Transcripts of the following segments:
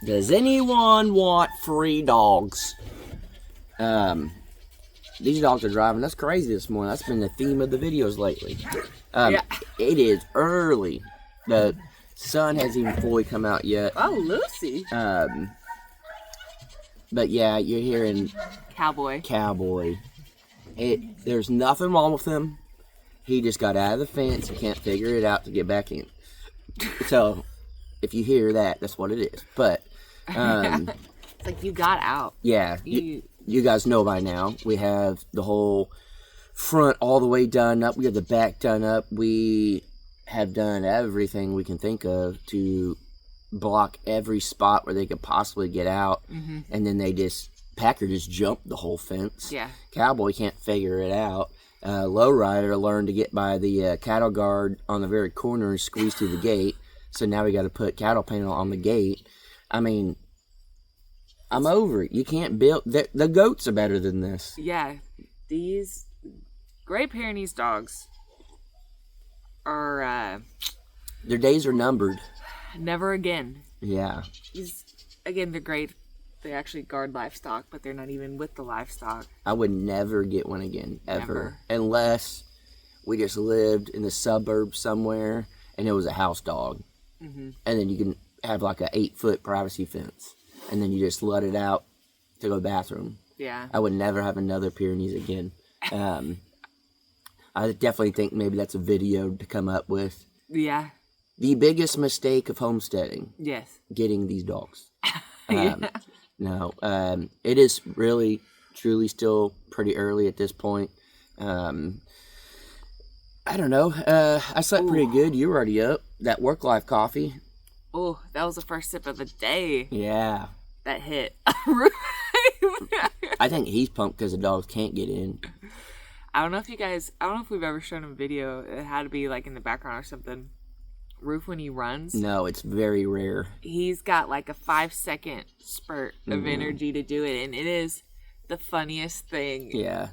Does anyone want free dogs? These dogs are driving us crazy this morning. That's been the theme of the videos lately. It is early. The sun hasn't even fully come out yet. Oh, Lucy. But yeah, you're hearing Cowboy. There's nothing wrong with him. He just got out of the fence. He can't figure it out to get back in. So, if you hear that, that's what it is. But it's like you got out. Yeah, you guys know by now. We have the whole front all the way done up. We have the back done up. We have done everything we can think of to block every spot where they could possibly get out. Mm-hmm. And then Packer just jumped the whole fence. Yeah. Cowboy can't figure it out. Lowrider learned to get by the cattle guard on the very corner and squeeze through the gate. So now we got to put cattle panel on the gate. I mean, I'm over it. You can't build... The goats are better than this. Yeah. These Great Pyrenees dogs are... their days are numbered. Never again. Yeah. They're great. They actually guard livestock, but they're not even with the livestock. I would never get one again, ever. Never. Unless we just lived in the suburbs somewhere and it was a house dog. Mm-hmm. And then you can have like a 8-foot privacy fence. And then you just let it out to go to the bathroom. Yeah. I would never have another Pyrenees again. I definitely think maybe that's a video to come up with. Yeah. The biggest mistake of homesteading. Yes. Getting these dogs. Yeah. No, it is really, truly still pretty early at this point. I don't know. I slept pretty good. You were already up. That work-life coffee. Oh, that was the first sip of the day. Yeah. That hit. I think he's pumped because the dogs can't get in. I don't know if we've ever shown him a video. It had to be like in the background or something. Roof when he runs. No, it's very rare. He's got like a 5-second spurt of energy to do it, and it is the funniest thing. Yeah.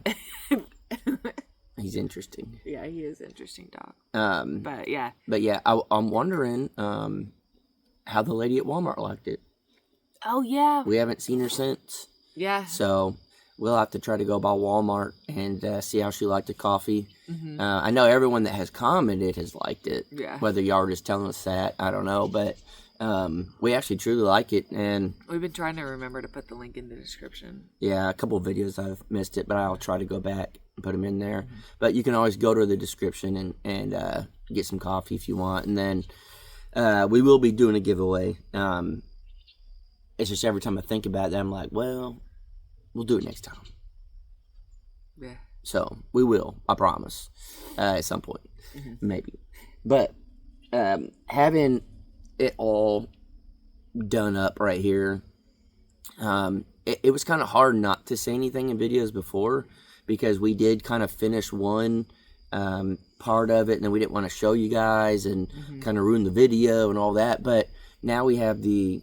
He's interesting. Yeah, he is an interesting dog. But yeah, I'm wondering how the lady at Walmart liked it. Oh yeah. We haven't seen her since. Yeah. So we'll have to try to go by Walmart and see how she liked the coffee. Mm-hmm. I know everyone that has commented has liked it. Yeah. Whether y'all are just telling us that, I don't know. But we actually truly like it. And we've been trying to remember to put the link in the description. Yeah, a couple of videos I've missed it, but I'll try to go back and put them in there. Mm-hmm. But you can always go to the description and get some coffee if you want. And then we will be doing a giveaway. It's just every time I think about that, I'm like, well, we'll do it next time. Yeah. So, we will, I promise, at some point, maybe. But, having it all done up right here, it was kind of hard not to say anything in videos before, because we did kind of finish one part of it, and then we didn't want to show you guys, and kind of ruin the video and all that, but now we have we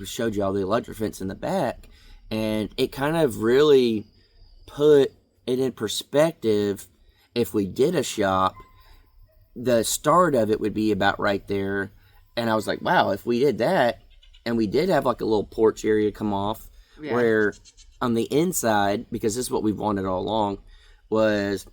showed you all the electric fence in the back, and it kind of really put it in perspective. If we did a shop, the start of it would be about right there. And I was like, wow, if we did that, and we did have like a little porch area come off, where on the inside, because this is what we've wanted all along, was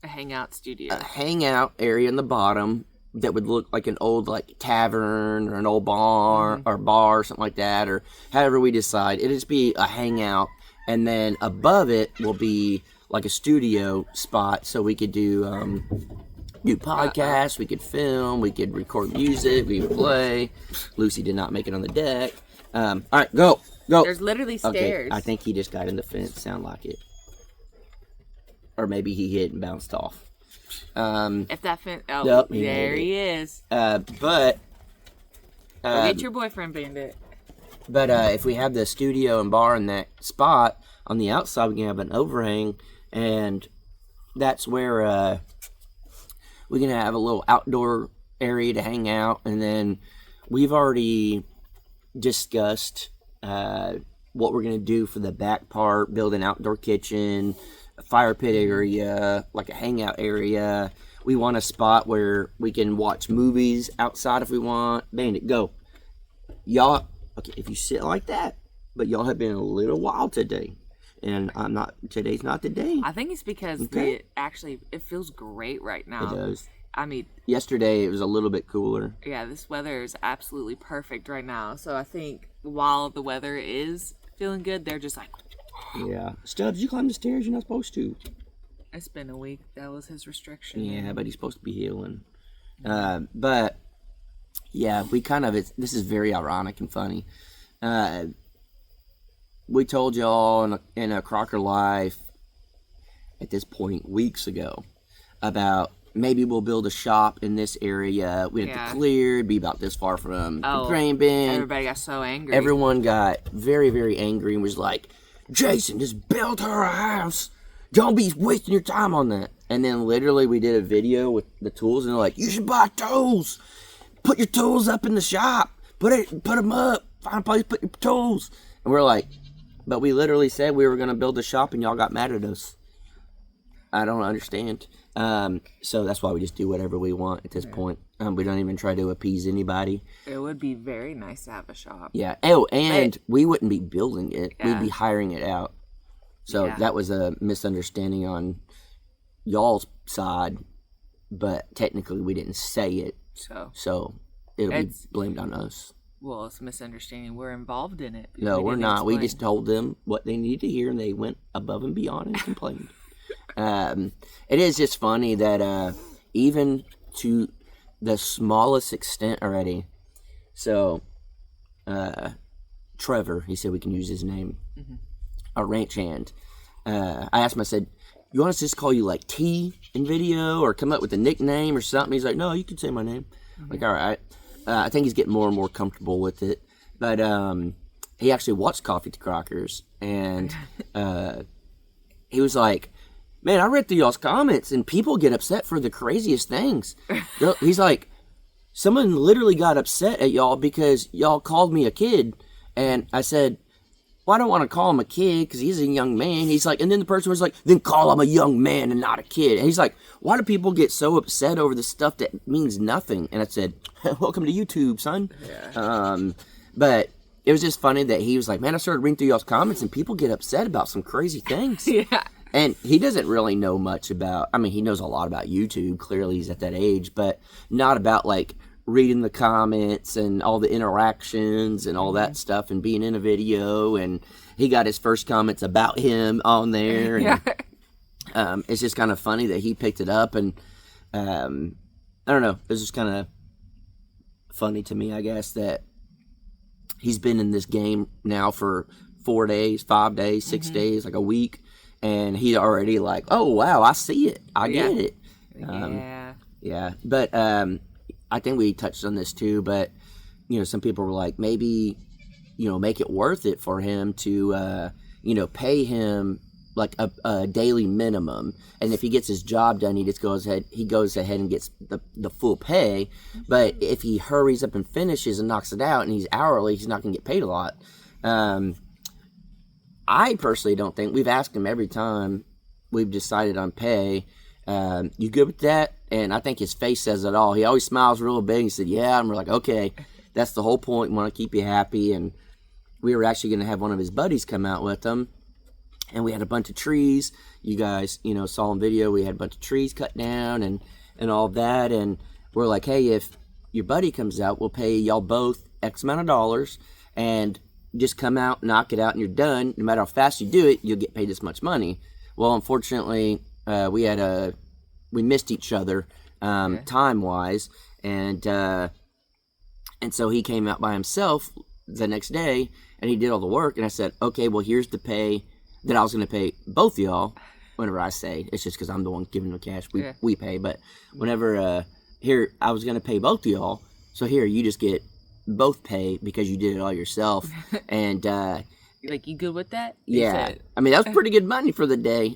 a hangout studio. A hangout area in the bottom that would look like an old like tavern or an old bar or bar or something like that, or however we decide. It'll just be a hangout, and then above it will be like a studio spot, so we could do podcasts, we could film, we could record music, we could play. Lucy did not make it on the deck. All right, go. There's literally stairs. Okay, I think he just got in the fence. Sound like it, or maybe he hit and bounced off. If that fence, yep, there he is. But get your boyfriend, Bandit. But if we have the studio and bar in that spot on the outside, we can have an overhang, and that's where we're gonna have a little outdoor area to hang out. And then we've already discussed what we're gonna do for the back part: build an outdoor kitchen, a fire pit area, like a hangout area. We want a spot where we can watch movies outside if we want. Bandit, go. Y'all okay, if you sit like that, but y'all have been a little wild today, and today's not the day. I think it's because it feels great right now. It does. I mean, yesterday it was a little bit cooler. Yeah, this weather is absolutely perfect right now. So I think while the weather is feeling good, they're just like... Yeah. Stubbs, you climb the stairs, you're not supposed to. It's been a week. That was his restriction. Yeah, but he's supposed to be healing. But, yeah, this is very ironic and funny. We told y'all in a Crocker Life, at this point, weeks ago, about maybe we'll build a shop in this area. We had to clear, it'd be about this far from the grain bin. Everybody got so angry. Everyone got very, very angry and was like, Jason, just build her a house. Don't be wasting your time on that. And then literally we did a video with the tools, and they're like, you should buy tools. Put your tools up in the shop. Put them up. Find a place to put your tools. And we're like, but we literally said we were going to build a shop, and y'all got mad at us. I don't understand. So that's why we just do whatever we want at this point. We don't even try to appease anybody. It would be very nice to have a shop. Yeah. Oh, and we wouldn't be building it. We'd be hiring it out. So that was a misunderstanding on y'all's side, but technically we didn't say it. So it'll be blamed on us. Well, it's a misunderstanding. We're involved in it. No, we're not. Explain. We just told them what they needed to hear, and they went above and beyond and complained. It is just funny that even to the smallest extent already. So, Trevor, he said we can use his name, a ranch hand. I asked him, I said, you want us to just call you like T in video or come up with a nickname or something? He's like, no, you can say my name. Like, all right. I think he's getting more and more comfortable with it. But he actually watched Coffee to Crockers, and he was like, man, I read through y'all's comments, and people get upset for the craziest things. He's like, someone literally got upset at y'all because y'all called me a kid. And I said, well, I don't want to call him a kid because he's a young man. He's like, and then the person was like, then call him a young man and not a kid. And he's like, why do people get so upset over the stuff that means nothing? And I said, welcome to YouTube, son. Yeah. But it was just funny that he was like, man, I started reading through y'all's comments, and people get upset about some crazy things. Yeah. And he doesn't really know much about, I mean, he knows a lot about YouTube. Clearly he's at that age, but not about like reading the comments and all the interactions and all that stuff and being in a video. And he got his first comments about him on there. And, it's just kind of funny that he picked it up. And I don't know, it's just kind of funny to me, I guess, that he's been in this game now for 4 days, 5 days, 6 days, like a week. And he's already like, oh, wow, I see it. I get it. Yeah. But I think we touched on this too. But, you know, some people were like, maybe, you know, make it worth it for him to, you know, pay him like a daily minimum. And if he gets his job done, he goes ahead and gets the full pay. But if he hurries up and finishes and knocks it out and he's hourly, he's not going to get paid a lot. I personally don't think, we've asked him every time we've decided on pay, you good with that? And I think his face says it all. He always smiles real big. He said, yeah. And we're like, okay, that's the whole point. We want to keep you happy. And we were actually going to have one of his buddies come out with him. And we had a bunch of trees. You guys, you know, saw in video, we had a bunch of trees cut down and all that. And we're like, hey, if your buddy comes out, we'll pay y'all both X amount of dollars. And just come out, knock it out, and you're done. No matter how fast you do it, you'll get paid this much money. Well, unfortunately, we missed each other time-wise, and so he came out by himself the next day, and he did all the work. And I said, okay, well, here's the pay that I was going to pay both y'all. Whenever I say, it's just because I'm the one giving the cash. We pay, but whenever here I was going to pay both of y'all. So here you just get both pay because you did it all yourself. And like, you good with that? Yeah, I mean, that was pretty good money for the day.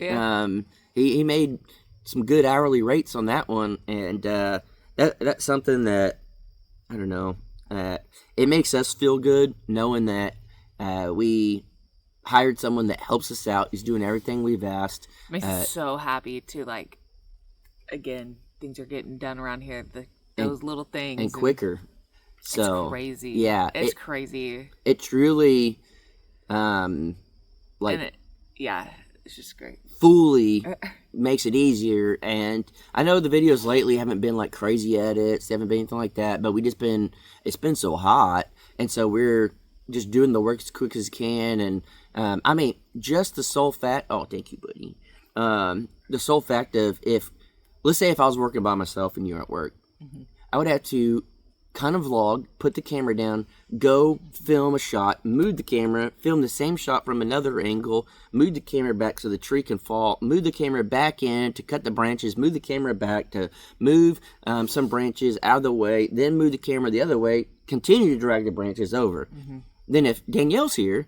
He made some good hourly rates on that one, and that's something that, I don't know, it makes us feel good knowing that we hired someone that helps us out. He's doing everything we've asked. Makes us so happy to, like, again, things are getting done around here, those little things. And quicker. So it's crazy. Yeah, it's crazy. It's really, it's just great. fully makes it easier. And I know the videos lately haven't been like crazy edits, they haven't been anything like that, but it's been so hot, and so we're just doing the work as quick as we can. And I mean, just the sole fact, oh, thank you, buddy. The sole fact of, let's say if I was working by myself and you're at work, I would have to kind of vlog, put the camera down, go film a shot, move the camera, film the same shot from another angle, move the camera back so the tree can fall, move the camera back in to cut the branches, move the camera back to move some branches out of the way, then move the camera the other way, continue to drag the branches over. Then if Danielle's here,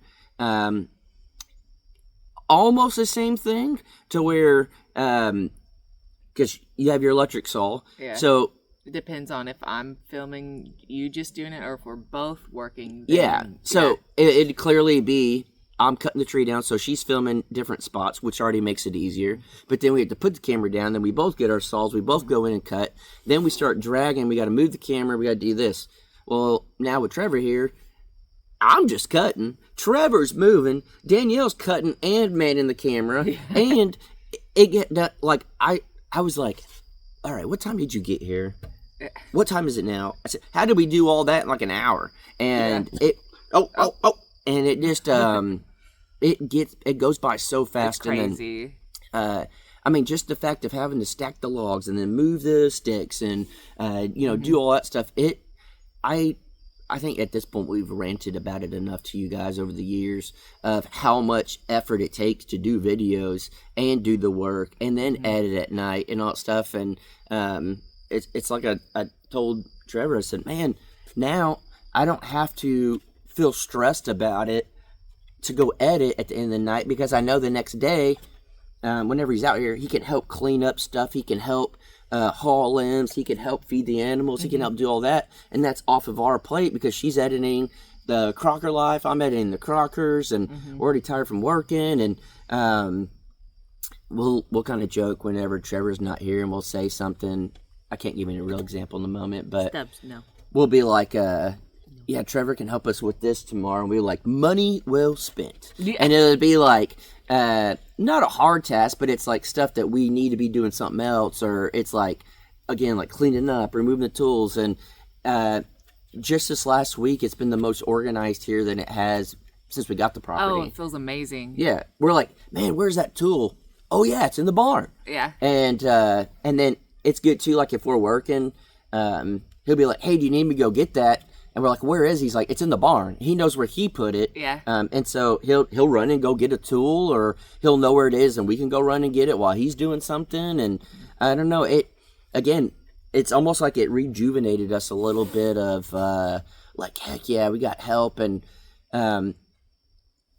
almost the same thing, to where, because you have your electric saw, so it depends on if I'm filming you just doing it or if we're both working. So it'd clearly be I'm cutting the tree down, so she's filming different spots, which already makes it easier. But then we have to put the camera down, then we both get our saws, we both go in and cut. Then we start dragging, we got to move the camera, we got to do this. Well, now with Trevor here, I'm just cutting, Trevor's moving, Danielle's cutting and manning the camera, and it get done. Like I was like, all right, what time did you get here? What time is it now? I said, how did we do all that in like an hour? And and it just it goes by so fast. It's crazy. And then, I mean, just the fact of having to stack the logs and then move the sticks and do all that stuff. I think at this point we've ranted about it enough to you guys over the years of how much effort it takes to do videos and do the work and then edit at night and all that stuff. And it's like I told Trevor, I said, man, now I don't have to feel stressed about it to go edit at the end of the night, because I know the next day, whenever he's out here, he can help clean up stuff, he can help haul limbs, he can help feed the animals, he can help do all that, and that's off of our plate because she's editing the Crocker life, I'm editing the Crockers, and we're already tired from working. And we'll kind of joke whenever Trevor's not here, and we'll say something. I can't give you a real example in the moment, but Steps, no. We'll be like, yeah, Trevor can help us with this tomorrow, and we're like, money well spent. And it'll be like, not a hard task, but it's like stuff that we need to be doing something else, or it's like, again, like cleaning up, removing the tools. And just this last week, it's been the most organized here than it has since we got the property. Oh, it feels amazing. Yeah, we're like, man, where's that tool? Oh yeah, it's in the barn. Yeah. And then it's good too, like if we're working, he'll be like, hey, do you need me to go get that? And we're like, where is he? He's like, it's in the barn. He knows where he put it. Yeah. And so he'll run and go get a tool, or he'll know where it is, and we can go run and get it while he's doing something. And I don't know. It's almost like it rejuvenated us a little bit of like, heck yeah, we got help. And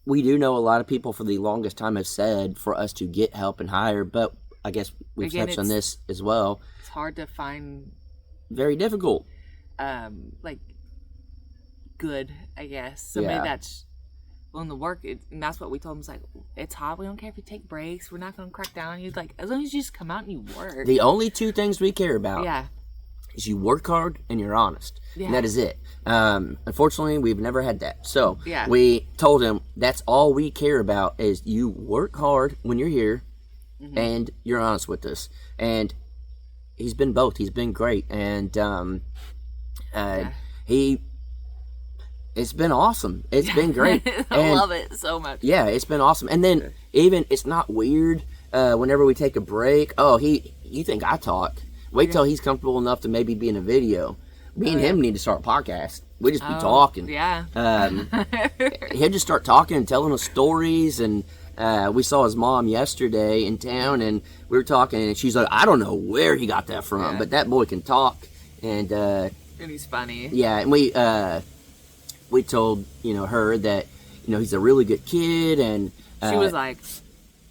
we do know a lot of people for the longest time have said for us to get help and hire, but I guess we've touched on this as well. It's hard to find. Very difficult. Like, good, I guess. Somebody that's willing to work, and that's what we told him. It's like, it's hot, we don't care if you take breaks, we're not going to crack down. He's like, as long as you just come out and you work. The only two things we care about is you work hard and you're honest. And that is it. Unfortunately, we've never had that. So we told him that's all we care about is you work hard when you're here and you're honest with us. And he's been both. He's been great. And it's been awesome. It's been great. I love it so much. Yeah, it's been awesome. And then even it's not weird whenever we take a break. Oh, you think I talk? Wait till he's comfortable enough to maybe be in a video. Me and him need to start a podcast. We just be talking. Yeah. He'll just start talking and telling us stories. And we saw his mom yesterday in town, and we were talking, and she's like, I don't know where he got that from, but that boy can talk. And he's funny. Yeah, and we told her that he's a really good kid, and she was like,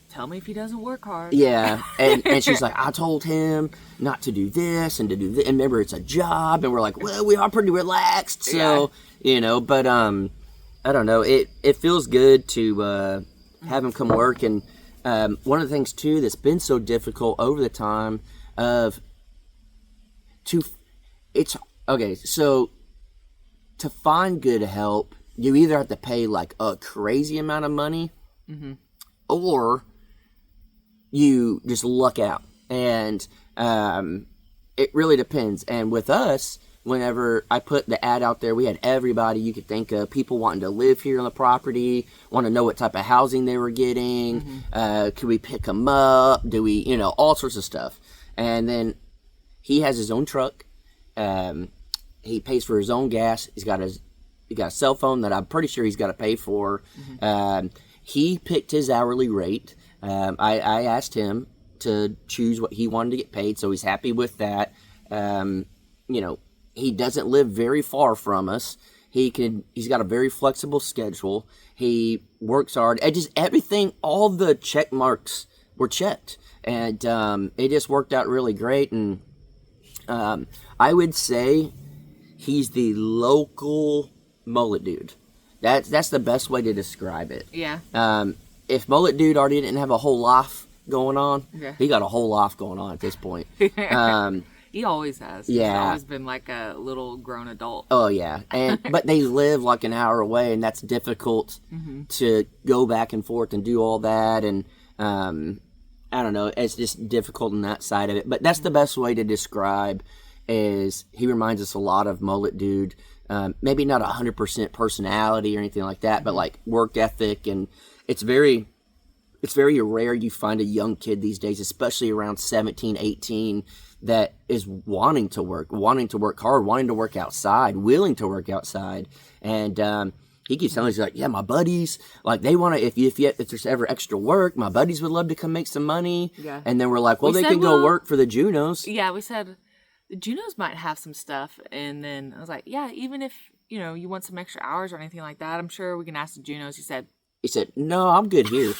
tell me if he doesn't work hard. Yeah, and she's like, I told him not to do this and to do this, and remember it's a job, and we're like, well, we are pretty relaxed, so but I don't know, it feels good to have him come work. And one of the things too that's been so difficult over the time it's okay, so to find good help, you either have to pay like a crazy amount of money, or you just luck out. And it really depends. And with us, whenever I put the ad out there, we had everybody you could think of, people wanting to live here on the property, want to know what type of housing they were getting, could we pick them up, do we, you know, all sorts of stuff. And then he has his own truck, he pays for his own gas, he got a cell phone that I'm pretty sure he's got to pay for. He picked his hourly rate. I asked him to choose what he wanted to get paid, so he's happy with that. You know, he doesn't live very far from us. He's got a very flexible schedule. He works hard. Everything, all the check marks were checked. And it just worked out really great. And I would say he's the local mullet dude. That's the best way to describe it. Yeah. If mullet dude already didn't have a whole life going on, yeah, he got a whole life going on at this point. He always has. Yeah. He's always been like a little grown adult. Oh, yeah. But they live like an hour away, and that's difficult to go back and forth and do all that. And I don't know. It's just difficult on that side of it. But that's the best way to describe is he reminds us a lot of Mullet Dude. Maybe not 100% personality or anything like that, but like work ethic. And it's very rare you find a young kid these days, especially around 17, 18, that is wanting to work hard, wanting to work outside, willing to work outside. And he keeps telling us, like, yeah, my buddies, like, they want to, if there's ever extra work, my buddies would love to come make some money. Yeah. And then we're like, well, they can go work for the Junos. Yeah, we said the Junos might have some stuff. And then I was like, yeah, even if, you know, you want some extra hours or anything like that, I'm sure we can ask the Junos. He said, no, I'm good here.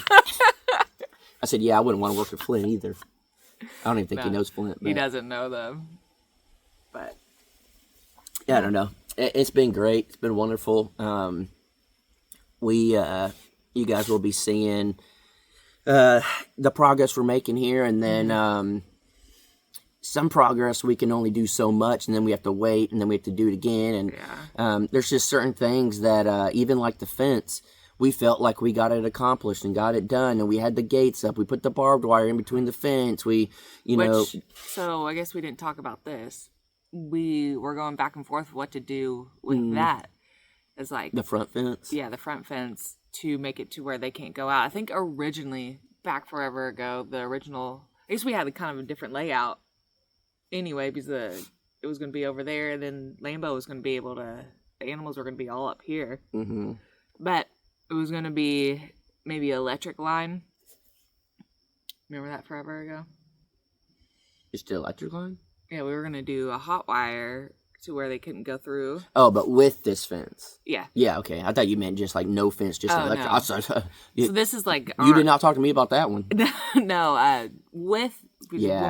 I said, yeah, I wouldn't want to work with Flint either. I don't even think he knows Flint. But... He doesn't know them. But yeah, I don't know. It's been great. It's been wonderful. You guys will be seeing the progress we're making here, and then some progress we can only do so much, and then we have to wait, and then we have to do it again. And there's just certain things that even like the fence, we felt like we got it accomplished and got it done, and we had the gates up. We put the barbed wire in between the fence. So I guess we didn't talk about this. We were going back and forth what to do with that. It's like the front fence. Yeah, the front fence to make it to where they can't go out. I think originally, back forever ago, I guess we had kind of a different layout anyway, because it was going to be over there, and then Lambo was going to be able to, the animals were going to be all up here. Mm-hmm. But it was going to be maybe electric line. Remember that forever ago? Just the electric line? Yeah, we were going to do a hot wire to where they couldn't go through. Oh, but with this fence? Yeah. Yeah, okay. I thought you meant just like no fence, just electric. No. So this is like... You did not talk to me about that one. No, when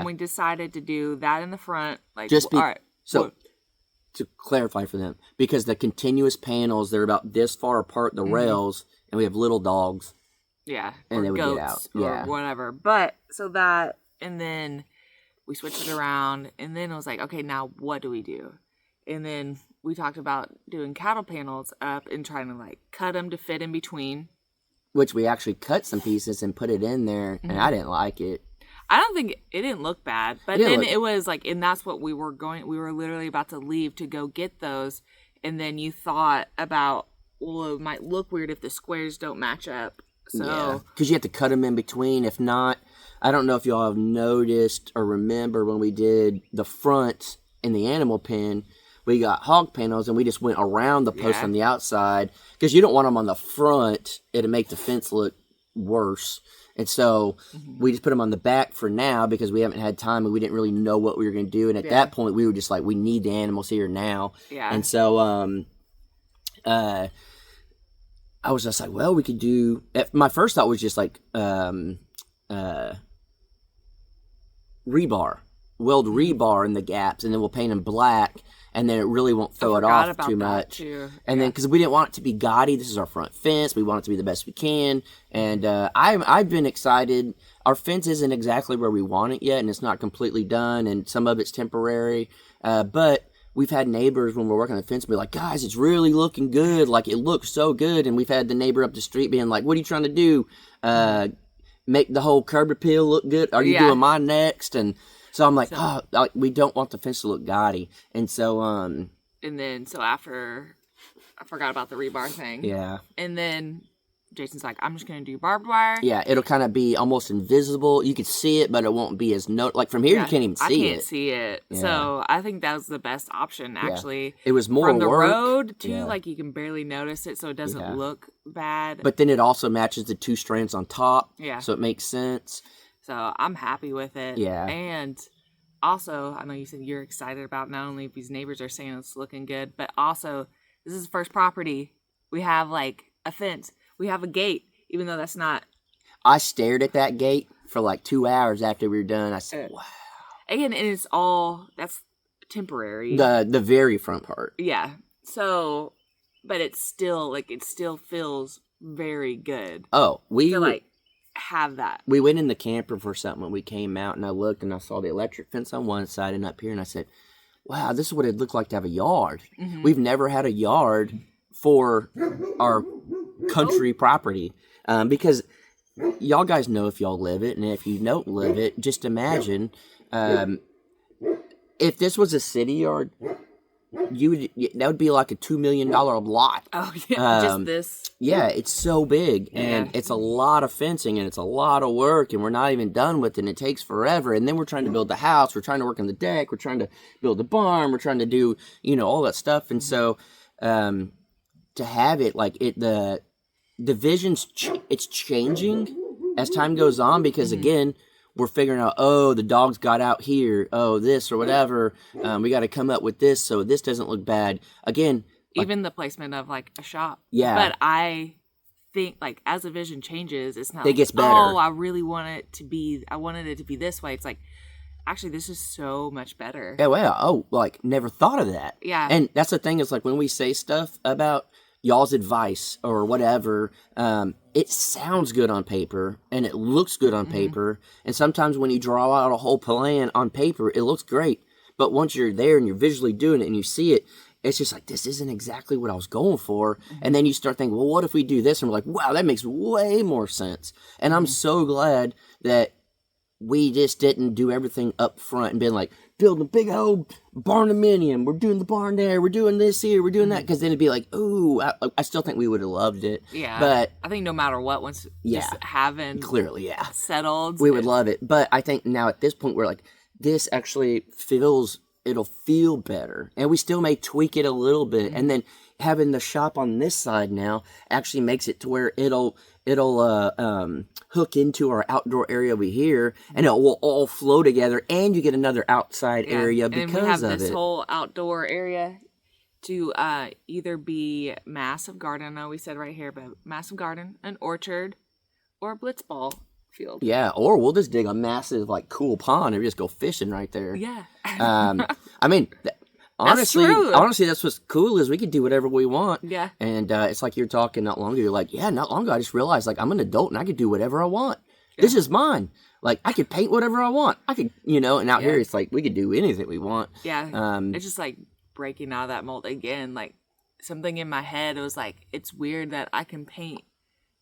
we decided to do that in the front, like... all right. So... To clarify for them, because the continuous panels, they're about this far apart, the rails, and we have little dogs. Yeah. And they would get out. Or whatever. But, so that, and then we switched it around, and then it was like, okay, now what do we do? And then we talked about doing cattle panels up and trying to, like, cut them to fit in between. Which we actually cut some pieces and put it in there, and I didn't like it. I don't think it didn't look bad, but then it was like, and that's what we were literally about to leave to go get those. And then you thought about, well, it might look weird if the squares don't match up. So, yeah, because you have to cut them in between. If not, I don't know if y'all have noticed or remember when we did the front in the animal pen, we got hog panels and we just went around the post on the outside because you don't want them on the front. It'll make the fence look worse. And so we just put them on the back for now because we haven't had time and we didn't really know what we were going to do. And at that point, we were just like, we need the animals here now. Yeah. And so I was just like, well, we could do... My first thought was just like rebar. Weld rebar in the gaps, and then we'll paint them black, and then it really won't throw it off too much. And then, because we didn't want it to be gaudy, this is our front fence. We want it to be the best we can. And I've been excited. Our fence isn't exactly where we want it yet, and it's not completely done, and some of it's temporary. But we've had neighbors when we're working on the fence be like, guys, it's really looking good. Like, it looks so good. And we've had the neighbor up the street being like, what are you trying to do? Make the whole curb appeal look good? Are you doing mine next? And so I'm like, we don't want the fence to look gaudy. And so, and then, so after, I forgot about the rebar thing. Yeah. And then Jason's like, I'm just going to do barbed wire. Yeah, it'll kind of be almost invisible. You can see it, but it won't be as like from here you can't even see it. I can't see it. Yeah. So I think that was the best option, actually. Yeah. It was more from the work. Road, too, like you can barely notice it, so it doesn't look bad. But then it also matches the 2 strands on top. Yeah. So it makes sense. So I'm happy with it. Yeah. And also, I know you said you're excited about not only if these neighbors are saying it's looking good, but also this is the first property. We have like a fence. We have a gate, even though that's not. I stared at that gate for like 2 hours after we were done. I said, wow. And it's all, that's temporary. The very front part. Yeah. So, but it's still, like, it still feels very good. Oh, like, have that. We went in the camper for something when we came out, and I looked and I saw the electric fence on one side and up here, and I said, wow, this is what it'd look like to have a yard. Mm-hmm. We've never had a yard for our country property, because y'all guys know if y'all live it, and if you don't live it, just imagine if this was a city yard, that would be like a $2 million lot. Oh yeah, just this. Yeah, it's so big, and it's a lot of fencing, and it's a lot of work, and we're not even done with it, and it takes forever. And then we're trying to build the house, we're trying to work on the deck, we're trying to build the barn, we're trying to do all that stuff, and so to have it like the vision's it's changing as time goes on, because again, we're figuring out, the dogs got out here, this or whatever, we got to come up with this so this doesn't look bad. Again, even the placement of like a shop. Yeah. But I think like as the vision changes, it's not it gets better. I really want it to be, I wanted it to be this way. It's like, actually, this is so much better. Yeah, wow. Never thought of that. Yeah. And that's the thing is, like, when we say stuff about y'all's advice or whatever, it sounds good on paper and it looks good on paper. And sometimes when you draw out a whole plan on paper, it looks great. But once you're there and you're visually doing it and you see it, it's just like, this isn't exactly what I was going for. And then you start thinking, well, what if we do this? And we're like, wow, that makes way more sense. And I'm so glad that we just didn't do everything up front and been like, building a big old barnuminium. We're doing the barn there. We're doing this here. We're doing that. Because then it'd be like, ooh, I still think we would have loved it. Yeah. But I think no matter what, once just having clearly, settled, we would love it. But I think now at this point, we're like, this actually it'll feel better. And we still may tweak it a little bit. And then having the shop on this side now actually makes it to where it'll hook into our outdoor area over here, and it will all flow together, and you get another outside area because of it. And we have this whole outdoor area to either be massive garden. I know we said right here, but massive garden, an orchard, or a blitzball field. Yeah, or we'll just dig a massive, like, cool pond and just go fishing right there. Yeah. I mean, honestly, that's what's cool is we can do whatever we want. Yeah. And it's like you're talking not long ago. You're like, not long ago, I just realized, like, I'm an adult and I can do whatever I want. Yeah. This is mine. Like, I can paint whatever I want. I could, and out here it's like we could do anything we want. Yeah. It's just like breaking out of that mold again. Like, something in my head was like, it's weird that I can paint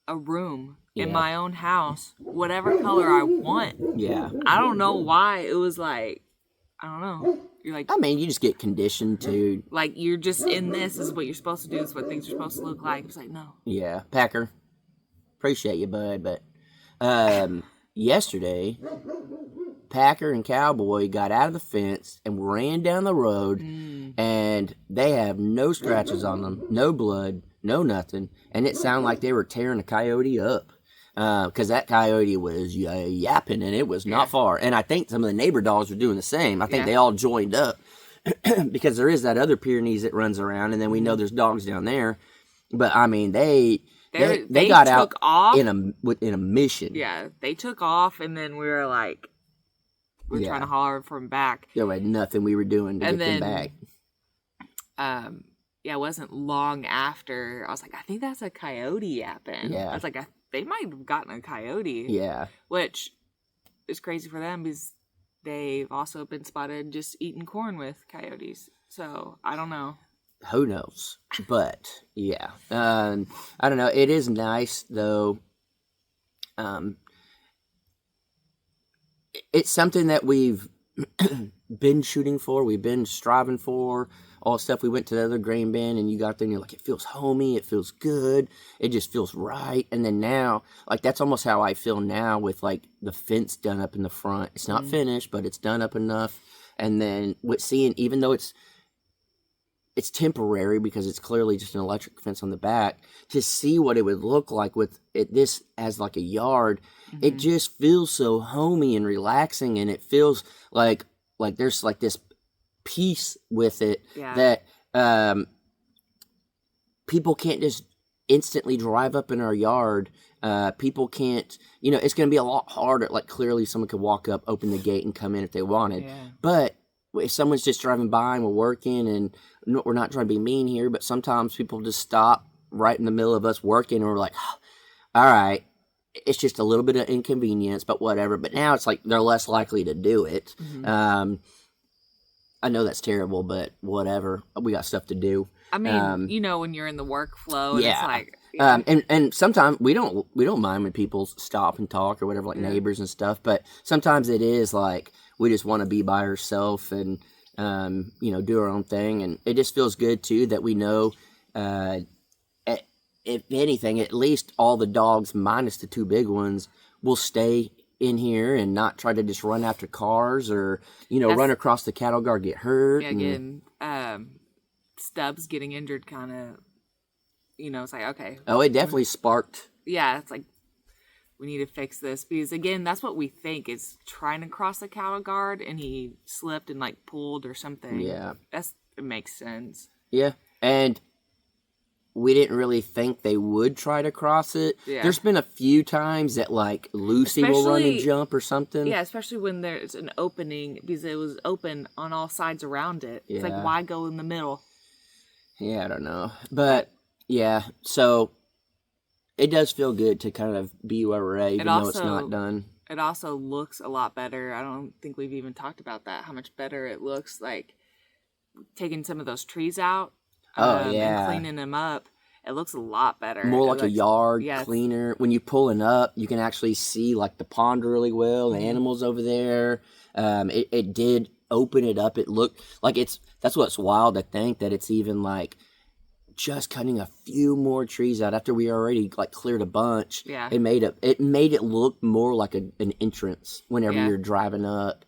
a room in my own house whatever color I want. Yeah. I don't know why. It was like, I don't know. You're like, I mean, you just get conditioned to, like, you're just in this is what you're supposed to do. This is what things are supposed to look like. It's like, no. Yeah. Packer, appreciate you, bud. But yesterday, Packer and Cowboy got out of the fence and ran down the road, and they have no scratches on them, no blood, no nothing, and it sounded like they were tearing a coyote up. Because that coyote was yapping, and it was not far. And I think some of the neighbor dogs were doing the same. I think they all joined up because there is that other Pyrenees that runs around, and then we know there's dogs down there. But I mean, they got out off in a mission. Yeah, they took off, and then we were like, we're trying to holler for them back. There was nothing we were doing to get them back. It wasn't long after I was like, I think that's a coyote yapping. Yeah, I was like, they might have gotten a coyote. Yeah. Which is crazy for them because they've also been spotted just eating corn with coyotes. So I don't know. Who knows? But yeah, I don't know. It is nice though. It's something that we've been shooting for. We've been striving for. All the stuff we went to the other grain bin, and you got there, and you're like, it feels homey. It feels good. It just feels right. And then now, like that's almost how I feel now with like the fence done up in the front. It's not finished, but it's done up enough. And then with seeing, even though it's temporary because it's clearly just an electric fence on the back, to see what it would look like with this as like a yard, it just feels so homey and relaxing, and it feels like there's like this peace with it that people can't just instantly drive up in our yard. People can't, it's going to be a lot harder. Like clearly someone could walk up, open the gate, and come in if they wanted. But if someone's just driving by and we're working, and we're not trying to be mean here, but sometimes people just stop right in the middle of us working, and we're like, all right, it's just a little bit of inconvenience, but whatever. But now it's like they're less likely to do it. I know that's terrible, but whatever. We got stuff to do. I mean, when you're in the workflow, and it's like, and sometimes we don't mind when people stop and talk or whatever, like neighbors and stuff. But sometimes it is like we just want to be by ourselves and do our own thing, and it just feels good too that we know. If anything, at least all the dogs minus the two big ones will stay in here and not try to just run after cars or run across the cattle guard, get hurt. Yeah, again, Stubbs getting injured kind of, it's like, okay. Oh, it definitely sparked. Yeah, it's like, we need to fix this. Because, again, that's what we think is trying to cross the cattle guard, and he slipped and, like, pulled or something. Yeah. It makes sense. Yeah, and we didn't really think they would try to cross it. Yeah. There's been a few times that, like, Lucy will run and jump or something. Yeah, especially when there's an opening, because it was open on all sides around it. Yeah. It's like, why go in the middle? Yeah, I don't know. But, yeah, so it does feel good to kind of be where we're at, even though it's not done. It also looks a lot better. I don't think we've even talked about that, how much better it looks, like, taking some of those trees out. And cleaning them up, it looks a lot better. More like a yard, cleaner. When you're pulling up, you can actually see like the pond really well, the animals over there. It did open it up. It looked like that's what's wild to think that it's even like just cutting a few more trees out after we already like cleared a bunch. Yeah. It made it look more like an entrance whenever you're driving up.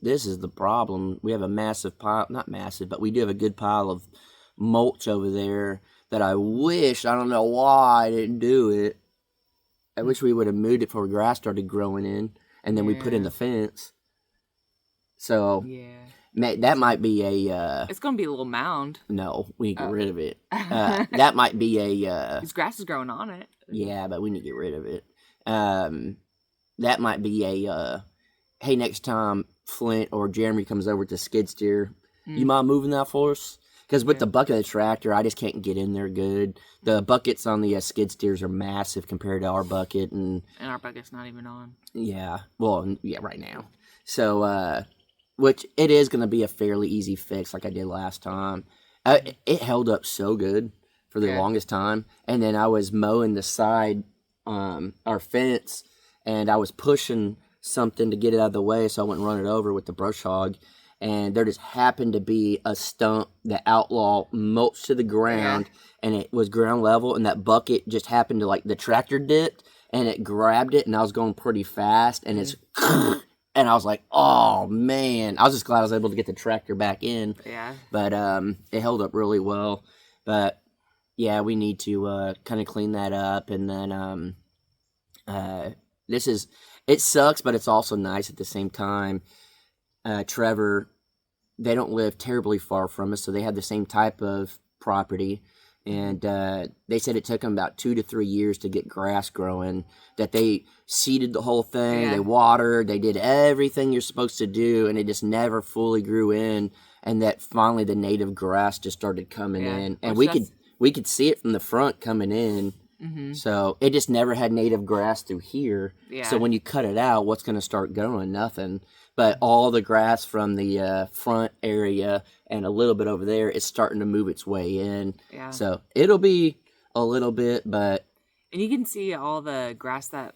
This is the problem. We have a massive pile, not massive, but we do have a good pile of mulch over there that I don't know why I didn't do it. I wish we would have moved it before grass started growing in, and then we put in the fence. So, that might be it's going to be a little mound. No, we need to get rid of it. That might be because grass is growing on it. Yeah, but we need to get rid of it. That might be hey, next time Flint or Jeremy comes over to skid steer, you mind moving that for us? Because with the bucket of the tractor, I just can't get in there good. The buckets on the skid steers are massive compared to our bucket. And our bucket's not even on. Yeah. Well, yeah, right now. So, which it is going to be a fairly easy fix like I did last time. It held up so good for the longest time. And then I was mowing the side, our fence, and I was pushing something to get it out of the way so I wouldn't run it over with the brush hog, and there just happened to be a stump that Outlaw mulched to the ground, and it was ground level, and that bucket just happened to, like, the tractor dipped and it grabbed it, and I was going pretty fast, and it's and I was like, oh man, I was just glad I was able to get the tractor back in. But it held up really well. But yeah, we need to kind of clean that up, and then it sucks, but it's also nice at the same time. Trevor, they don't live terribly far from us, so they have the same type of property. And they said it took them about 2 to 3 years to get grass growing, that they seeded the whole thing, they watered, they did everything you're supposed to do, and it just never fully grew in, and that finally the native grass just started coming in. And we could see it from the front coming in. Mm-hmm. So it just never had native grass through here. So when you cut it out, what's going to start growing? Nothing. but all the grass from the front area and a little bit over there is starting to move its way in. Yeah. So it'll be a little bit, but... And you can see all the grass that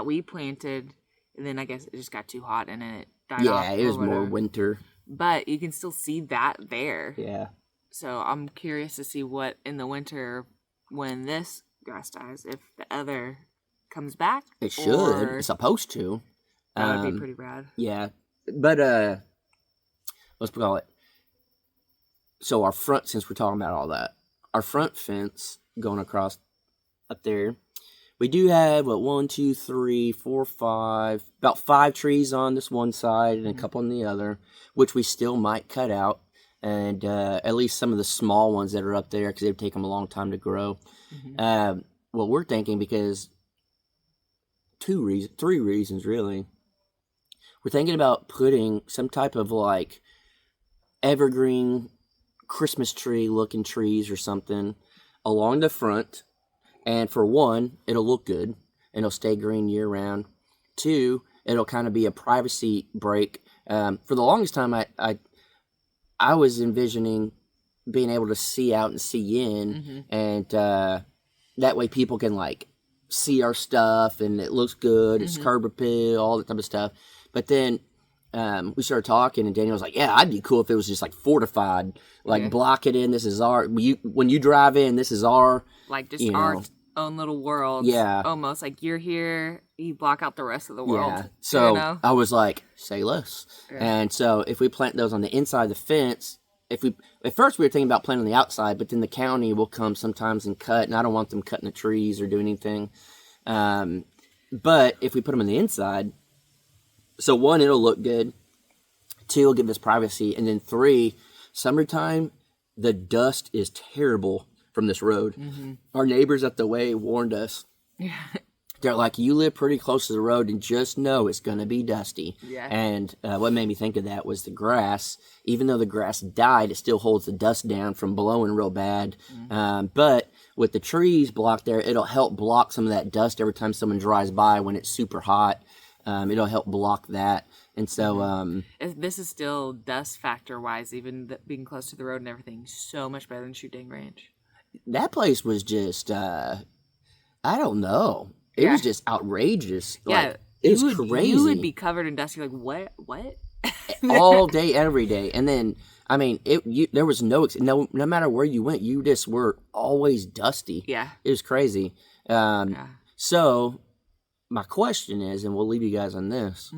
we planted, and then I guess it just got too hot and then it died off. Yeah, it was more winter. But you can still see that there. Yeah. So I'm curious to see what in the winter, when this grass dies, if the other comes back. It should. It's supposed to. That would be pretty rad. Yeah. But, let's call it. So our front, since we're talking about all that, our front fence going across up there, we do have, about 5 trees on this one side and a couple on the other, which we still might cut out. And at least some of the small ones that are up there, because they've taken them a long time to grow. Well, we're thinking, because 3 reasons, really. We're thinking about putting some type of, like, evergreen Christmas tree looking trees or something along the front. And for one, it'll look good and it'll stay green year round. 2, it'll kind of be a privacy break. For the longest time, I was envisioning being able to see out and see in, and that way people can, like, see our stuff and it looks good. It's curb appeal, all that type of stuff. But then we started talking, and Daniel was like, "Yeah, I'd be cool if it was just like fortified, like block it in. This is our. When you drive in, this is our, like, just our own little world. Yeah, almost like you're here, you block out the rest of the world. Yeah. So I was like, say less. Yeah. And so if we plant those on the inside of the fence, at first we were thinking about planting on the outside, but then the county will come sometimes and cut, and I don't want them cutting the trees or doing anything. But if we put them on the inside. So 1, it'll look good. 2, it'll give us privacy. And then 3, summertime, the dust is terrible from this road. Our neighbors up the way warned us. Yeah. They're like, you live pretty close to the road and just know it's going to be dusty. Yeah. And what made me think of that was the grass. Even though the grass died, it still holds the dust down from blowing real bad. But with the trees blocked there, it'll help block some of that dust every time someone drives by when it's super hot. It'll help block that. And so... this is still dust factor-wise, even being close to the road and everything, so much better than Shooting Ranch. That place was just... I don't know. It was just outrageous. Like, it was crazy. You would be covered in dust. You're like, what? All day, every day. And then, I mean, there was no matter where you went, you just were always dusty. Yeah. It was crazy. So... my question is, and we'll leave you guys on this,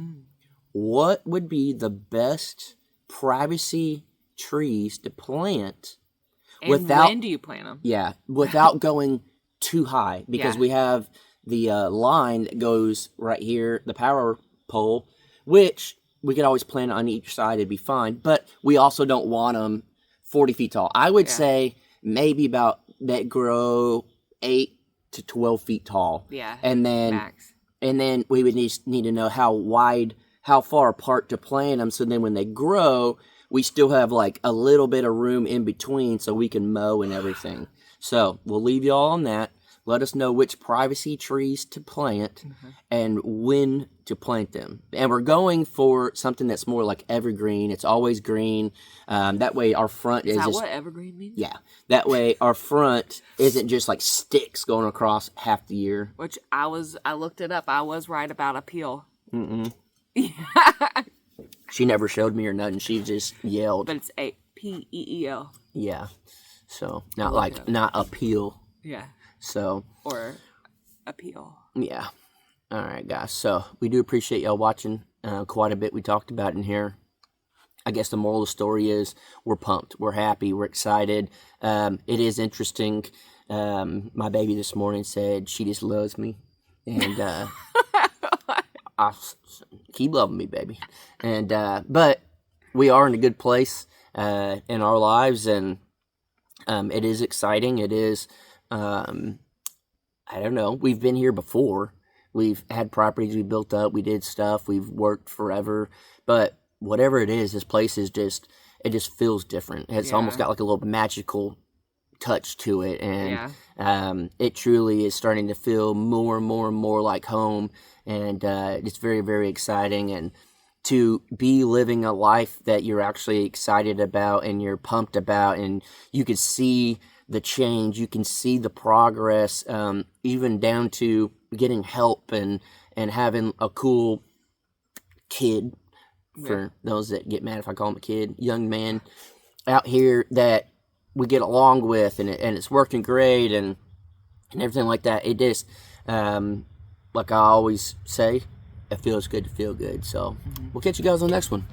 what would be the best privacy trees to plant and when do you plant them? Yeah, without going too high, because we have the line that goes right here, the power pole, which we could always plant on each side, it'd be fine, but we also don't want them 40 feet tall. I would say maybe about that grow 8 to 12 feet tall. Yeah, and then... max. And then we would need to know how far apart to plant them, so then when they grow, we still have like a little bit of room in between so we can mow and everything. So we'll leave you all on that. Let us know which privacy trees to plant and when to plant them. And we're going for something that's more like evergreen. It's always green. That way our front is that just... what evergreen means? Yeah. That way our front isn't just like sticks going across half the year. Which I looked it up. I was right about appeal. She never showed me or nothing. She just yelled. But it's P-E-E-L. Yeah. So not appeal. Yeah. So. Or appeal. Yeah. All right, guys. So we do appreciate y'all watching. Quite a bit we talked about in here. I guess the moral of the story is we're pumped. We're happy. We're excited. It is interesting. My baby this morning said she just loves me. And I keep loving me, baby. And but we are in a good place in our lives. And it is exciting. It is... I don't know. We've been here before. We've had properties we built up. We did stuff. We've worked forever. But whatever it is, this place is just, it just feels different. It's almost got like a little magical touch to it. And it truly is starting to feel more and more and more like home. And it's very, very exciting. And to be living a life that you're actually excited about and you're pumped about, and you can see the change, you can see the progress, even down to getting help and having a cool kid, for those that get mad if I call him a kid, young man out here that we get along with, and it's working great, and everything like that. It just, like I always say, it feels good to feel good. So we'll catch you guys on the next one.